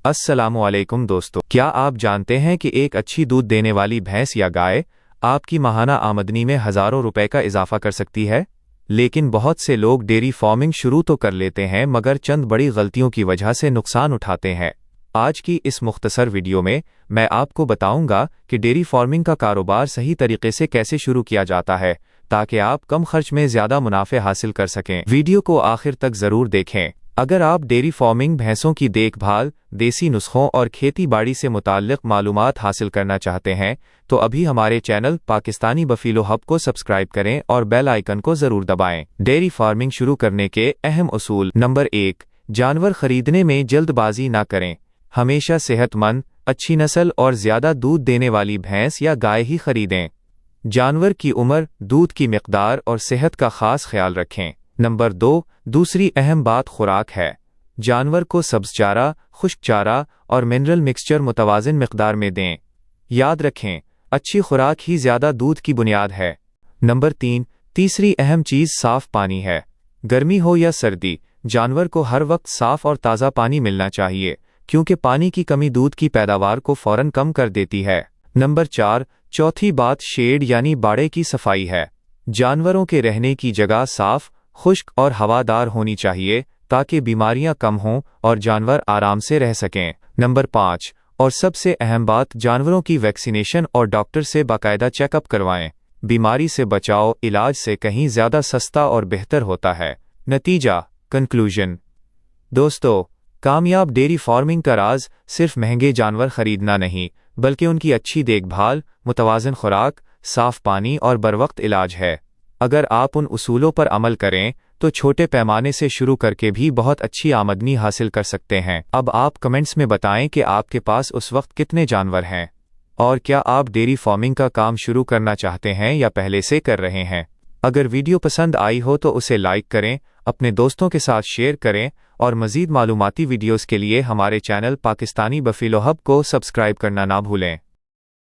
अस्सलामुअलैकुम दोस्तों, क्या आप जानते हैं कि एक अच्छी दूध देने वाली भैंस या गाय आपकी माहाना आमदनी में हज़ारों रुपए का इजाफा कर सकती है? लेकिन बहुत से लोग डेयरी फार्मिंग शुरू तो कर लेते हैं मगर चंद बड़ी गलतियों की वजह से नुकसान उठाते हैं। आज की इस मुख्तसर वीडियो में मैं आपको बताऊंगा कि डेयरी फार्मिंग का कारोबार सही तरीके से कैसे शुरू किया जाता है ताकि आप कम खर्च में ज़्यादा मुनाफे हासिल कर सकें। वीडियो को आखिर तक ज़रूर देखें। अगर आप डेयरी फार्मिंग, भैंसों की देखभाल, देसी नुस्खों और खेती बाड़ी से मुताल्लिक़ मालूमात हासिल करना चाहते हैं तो अभी हमारे चैनल पाकिस्तानी बफेलो हब को सब्सक्राइब करें और बेल आइकन को ज़रूर दबाएं। डेयरी फार्मिंग शुरू करने के अहम उसूल। नंबर 1, जानवर खरीदने में जल्दबाजी ना करें। हमेशा सेहतमंद, अच्छी नस्ल और ज़्यादा दूध देने वाली भैंस या गाय ही खरीदें। जानवर की उम्र, दूध की मिकदार और सेहत का खास ख्याल रखें। नंबर 2, दूसरी अहम बात खुराक है। जानवर को सब्ज़ चारा, खुश्क चारा और मिनरल मिक्सचर मुतवाज़िन मिकदार में दें। याद रखें, अच्छी खुराक ही ज़्यादा दूध की बुनियाद है। नंबर 3, तीसरी अहम चीज़ साफ़ पानी है। गर्मी हो या सर्दी, जानवर को हर वक्त साफ़ और ताज़ा पानी मिलना चाहिए क्योंकि पानी की कमी दूध की पैदावार को फ़ौरन कम कर देती है। नंबर 4, चौथी बात शेड यानी बाड़े की सफाई है। जानवरों के रहने की जगह साफ़, खुश्क और हवादार होनी चाहिए ताकि बीमारियां कम हों और जानवर आराम से रह सकें। नंबर 5 और सबसे अहम बात, जानवरों की वैक्सीनेशन और डॉक्टर से बाकायदा चेकअप करवाएं। बीमारी से बचाव इलाज से कहीं ज़्यादा सस्ता और बेहतर होता है। नतीजा, कंक्लूजन। दोस्तों, कामयाब डेयरी फार्मिंग का राज सिर्फ महंगे जानवर खरीदना नहीं बल्कि उनकी अच्छी देखभाल, मुतवाज़िन खुराक, साफ़ पानी और बरवक्त इलाज है। अगर आप उन उसूलों पर अमल करें तो छोटे पैमाने से शुरू करके भी बहुत अच्छी आमदनी हासिल कर सकते हैं। अब आप कमेंट्स में बताएं कि आपके पास उस वक्त कितने जानवर हैं और क्या आप डेयरी फार्मिंग का काम शुरू करना चाहते हैं या पहले से कर रहे हैं। अगर वीडियो पसंद आई हो तो उसे लाइक करें, अपने दोस्तों के साथ शेयर करें और मज़ीद मालूमाती वीडियोज़ के लिए हमारे चैनल पाकिस्तानी बफेलो हब को सब्सक्राइब करना ना भूलें।